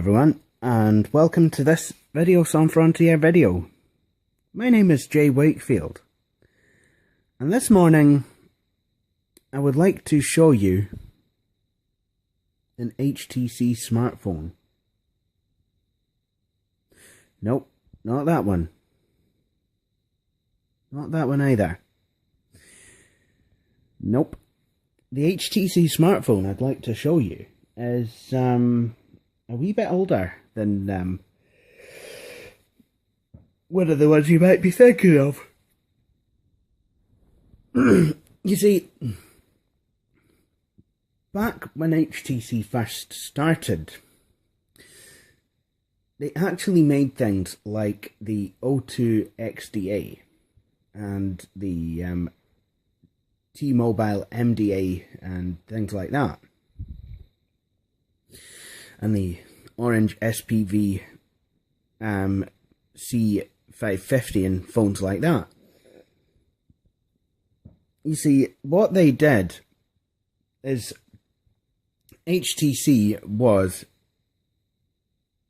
everyone, and welcome to this Video Sans Frontier video. My name is Jay Wakefield, and this morning I would like to show you an HTC smartphone. Nope, not that one. Not that one either. Nope. The HTC smartphone I'd like to show you is a wee bit older than one of the ones you might be thinking of. You see, back when HTC first started, they actually made things like the O2 XDA and the T-Mobile MDA and things like that, and the Orange SPV C550 and phones like that. You see, what they did is HTC was,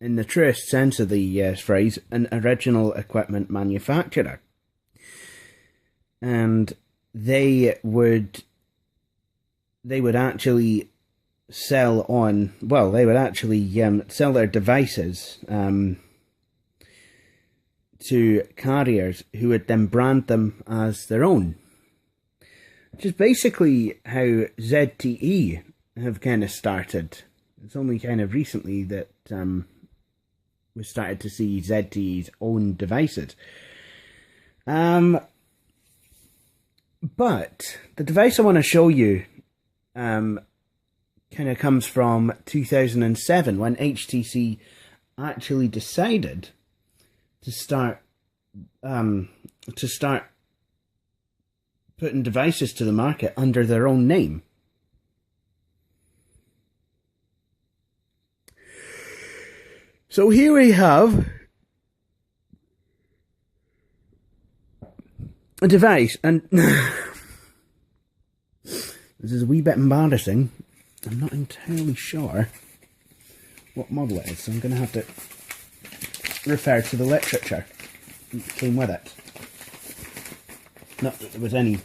in the truest sense of the phrase, an original equipment manufacturer. And they would actually sell on, well, they would actually sell their devices to carriers who would then brand them as their own. Which is basically how ZTE have kind of started. It's only kind of recently that we started to see ZTE's own devices. But the device I want to show you kind of comes from 2007, when HTC actually decided to start putting devices to the market under their own name. So here we have a device, and this is a wee bit embarrassing. I'm not entirely sure what model it is, so I'm going to have to refer to the literature that came with it. Not that there was any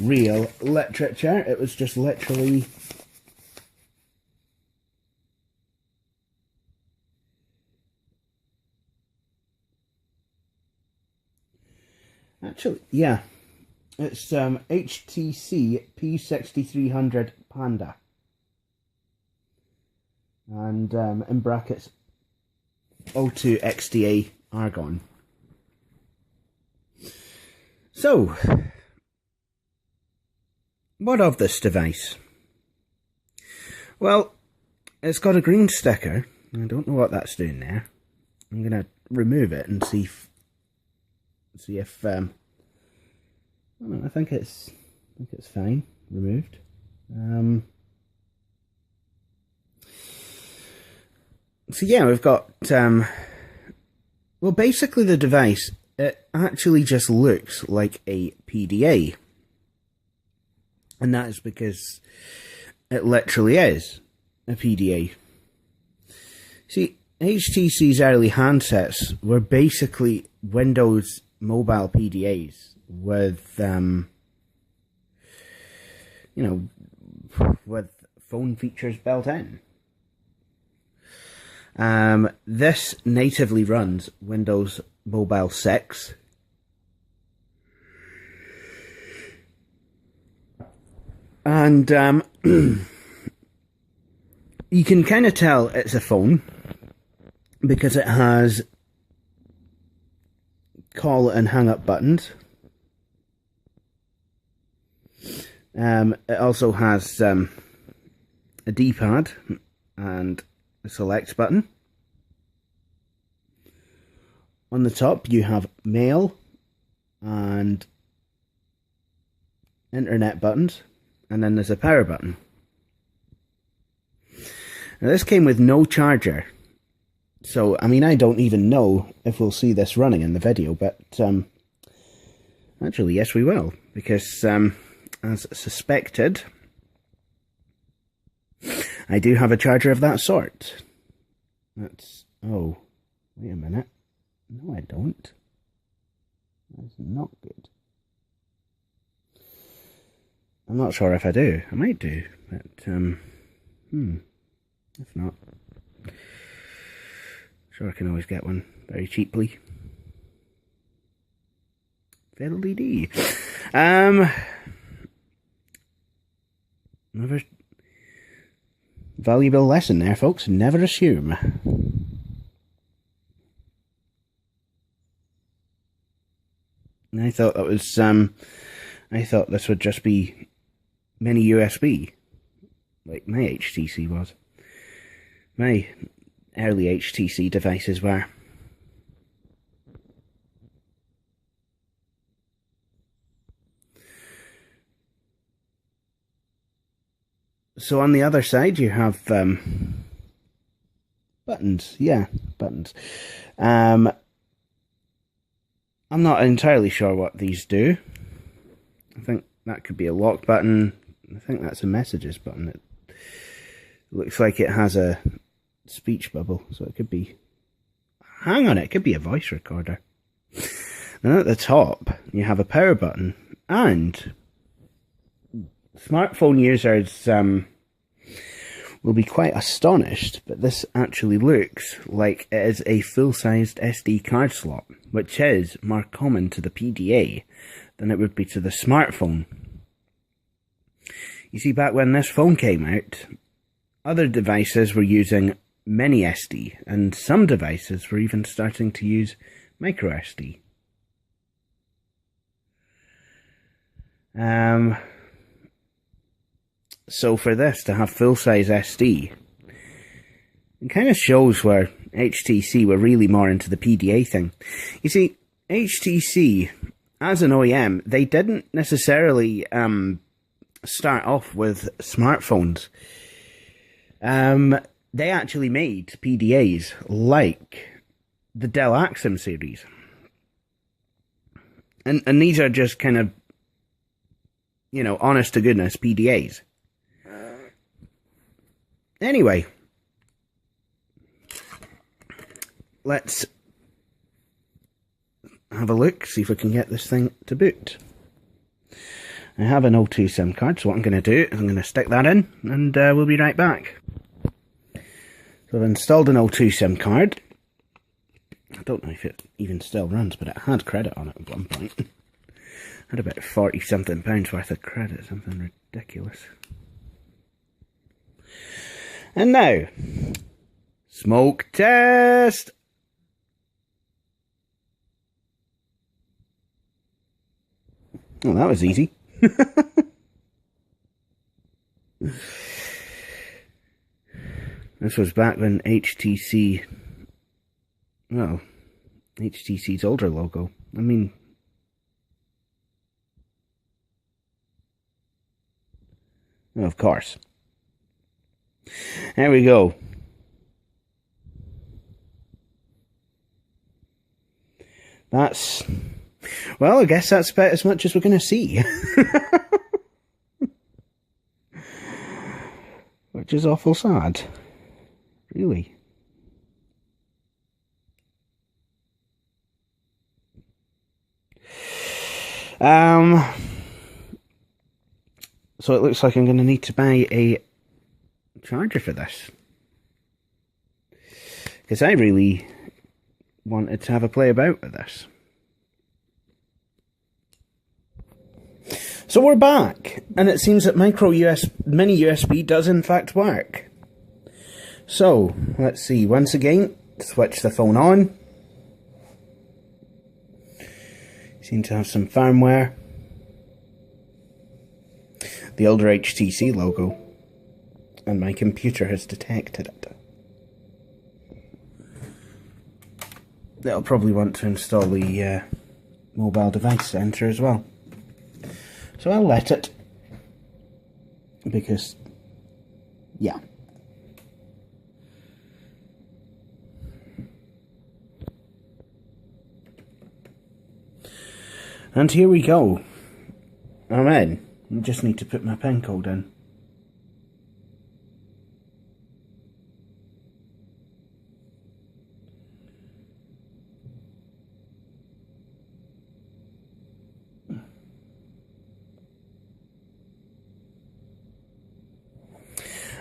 real literature, it was just literally actually, yeah, it's HTC P6300 Panda, and in brackets O2 XDA Argon. So, what of this device? Well, it's got a green sticker. I don't know what that's doing there. I'm going to remove it and see if I think it's fine removed. So yeah, we've got well, basically the device, it actually just looks like a PDA, and that is because it literally is a PDA. See, HTC's early handsets were basically Windows mobile PDAs with with phone features built in. This natively runs Windows Mobile 6. And you can kind of tell it's a phone because it has call and hang up buttons. It also has a D-pad and a select button. On the top you have mail and internet buttons, and then there's a power button. Now this came with no charger, so I mean, I don't even know if we'll see this running in the video, but actually yes we will, because as suspected, I do have a charger of that sort. That's... Oh, wait a minute. No, I don't. That's not good. I'm not sure if I do. I might do, but, if not, sure I can always get one very cheaply. Fiddly-dee. Another valuable lesson there, folks. Never assume. I thought that was, I thought this would just be mini USB, like my HTC was. My early HTC devices were. So on the other side you have buttons. Yeah, buttons. I'm not entirely sure what these do. I think that could be a lock button. I think that's a messages button. It looks like it has a speech bubble, so it could be... Hang on, it could be a voice recorder. Then at the top, you have a power button, and smartphone users will be quite astonished, but this actually looks like it is a full-sized SD card slot, which is more common to the PDA than it would be to the smartphone. You see, back when this phone came out, other devices were using mini SD, and some devices were even starting to use micro SD. So for this to have full-size SD, it kind of shows where HTC were really more into the PDA thing. You see, HTC, as an OEM, they didn't necessarily start off with smartphones. They actually made PDAs like the Dell Axim series. And these are just kind of, you know, honest to goodness PDAs. Anyway, let's have a look, see if we can get this thing to boot. I have an O2 SIM card, so what I'm going to do is I'm going to stick that in, and we'll be right back. So I've installed an O2 SIM card. I don't know if it even still runs, but it had credit on it at one point. Had about £40-something worth of credit, something ridiculous. And now, smoke test! Oh, that was easy. This was back when HTC, well, HTC's older logo. I mean, well, of course. There we go. That's, well, I guess that's about as much as we're going to see. Which is awful sad. Really. So it looks like I'm going to need to buy a charger for this. Because I really wanted to have a play about with this. So we're back, and it seems that mini USB does in fact work. So, let's see, once again, switch the phone on. Seem to have some firmware. The older HTC logo. And my computer has detected it. They'll probably want to install the mobile device center as well. So I'll let it. Because, yeah. And here we go. I'm in. I just need to put my PIN code in.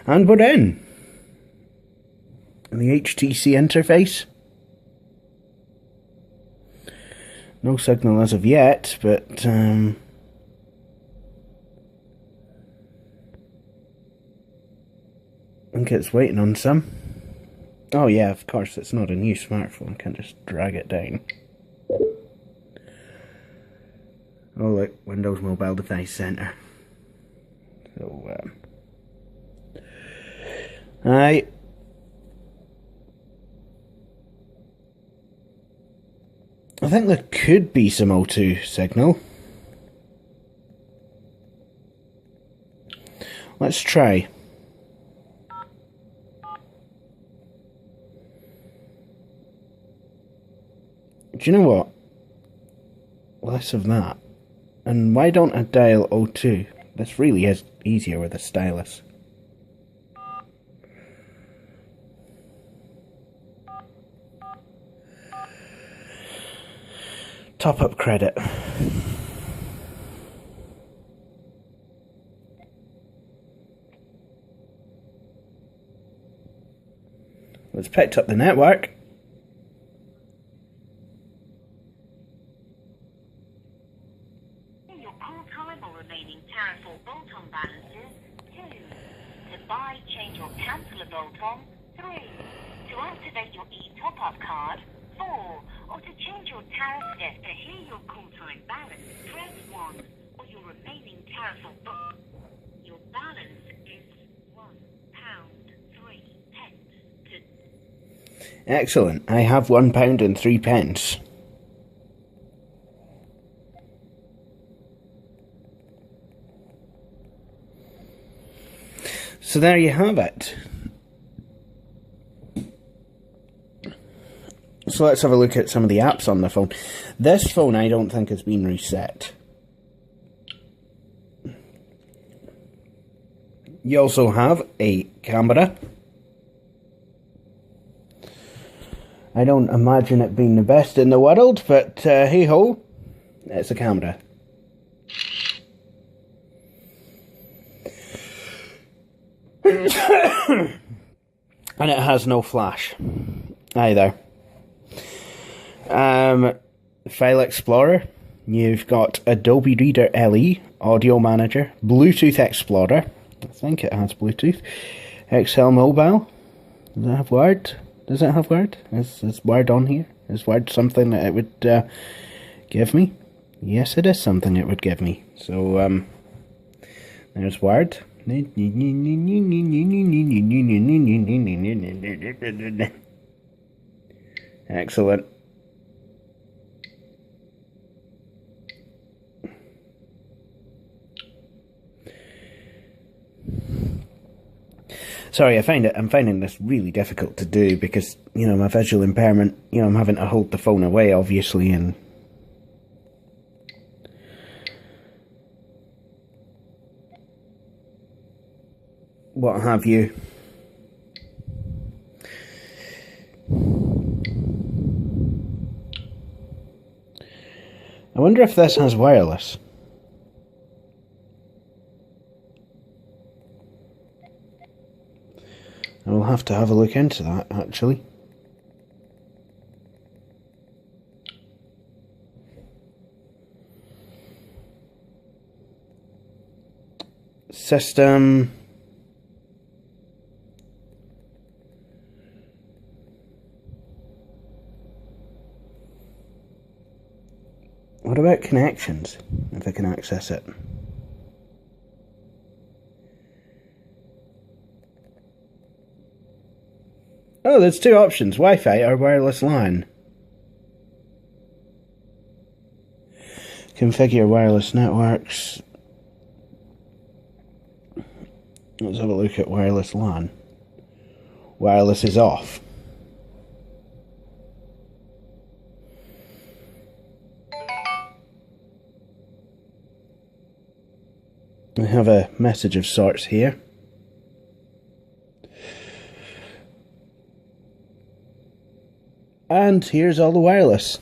And we're in. And the HTC interface. No signal as of yet, but I think it's waiting on some. Oh yeah, of course, it's not a new smartphone. I can't just drag it down. Oh look, Windows Mobile Device Center. So, I think there could be some O2 signal. Let's try. Do you know what? Less of that. And why don't I dial O2? This really is easier with a stylus. Top up credit. Let's picked up the network. Your call time or remaining tariff or bolt-on balances. 2. To buy, change or cancel a bolt-on. 3. To activate your e-top-up card. 4. Or to change your tariff debt to hear your call time balance, press 1. Or your remaining tariff or bolt. Your balance is £1.03. Excellent. I have £1.03. So there you have it. So let's have a look at some of the apps on the phone. This phone I don't think has been reset. You also have a camera. I don't imagine it being the best in the world, but hey ho, it's a camera. And it has no flash either. File Explorer, you've got Adobe Reader LE, Audio Manager, Bluetooth Explorer, I think it has Bluetooth, Excel Mobile, does it have Word? Does it have Word? Is Word on here? Is Word something that it would give me? Yes, it is something it would give me. So, there's Word. Excellent. Sorry, I'm finding this really difficult to do because, you know, my visual impairment, you know, I'm having to hold the phone away, obviously, and what have you. I wonder if this has wireless. I will have to have a look into that, actually. System. What about connections, if I can access it? Oh, there's two options, Wi-Fi or wireless LAN. Configure wireless networks. Let's have a look at wireless LAN. Wireless is off. I have a message of sorts here. And here's all the wireless.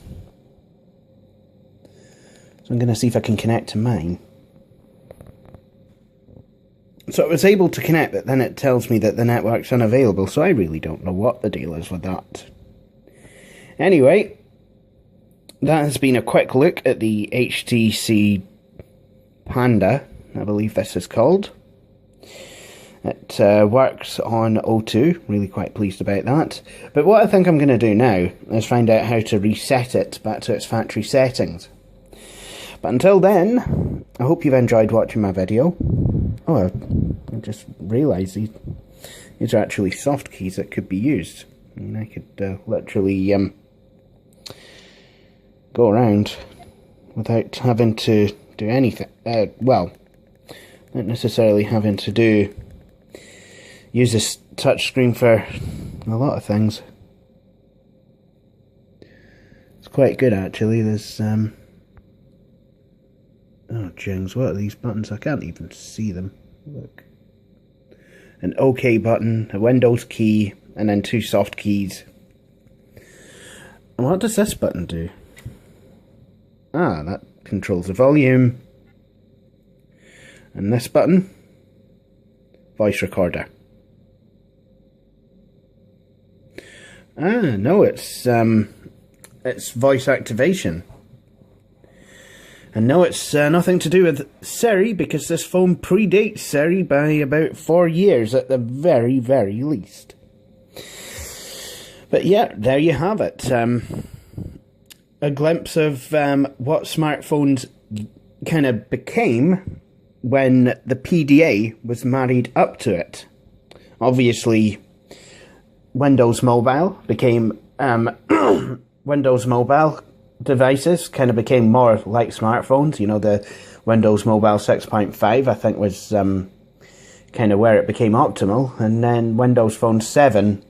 So I'm going to see if I can connect to mine. So it was able to connect, but then it tells me that the network's unavailable, so I really don't know what the deal is with that. Anyway, that has been a quick look at the HTC Panda, I believe this is called. It works on O2, really quite pleased about that. But what I think I'm going to do now is find out how to reset it back to its factory settings. But until then, I hope you've enjoyed watching my video. Oh, I just realised these are actually soft keys that could be used. I mean, I could literally go around without having to do anything. Well, not necessarily having to use this touchscreen for a lot of things. It's quite good actually. There's oh jings, what are these buttons? I can't even see them. Look. An OK button, a Windows key, and then 2 soft keys. What does this button do? Ah, that controls the volume. And this button, voice recorder. Ah, no, it's voice activation. And no, it's nothing to do with Siri, because this phone predates Siri by about 4 years at the very, very least. But yeah, there you have it. A glimpse of what smartphones kind of became when the PDA was married up to it. Obviously, Windows Mobile became Windows Mobile devices kind of became more like smartphones. You know, the Windows Mobile 6.5 I think was kind of where it became optimal, and then Windows Phone 7,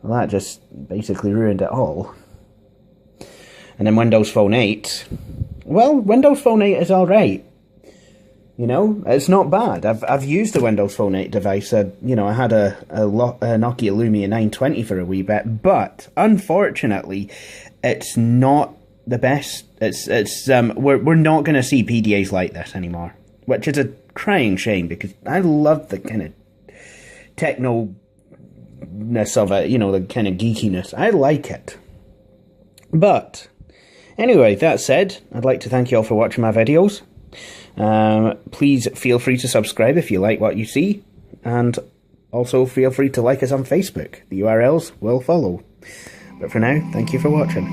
well, that just basically ruined it all. And then Windows Phone 8, well, Windows Phone 8 is alright. You know, it's not bad. I've used the Windows Phone 8 device. You know, I had a Nokia Lumia 920 for a wee bit, but unfortunately, it's not the best. We're not going to see PDAs like this anymore, which is a crying shame, because I love the kind of techno-ness of it. You know, the kind of geekiness. I like it. But anyway, that said, I'd like to thank you all for watching my videos. Please feel free to subscribe if you like what you see, and also feel free to like us on Facebook. The URLs will follow. But for now, thank you for watching.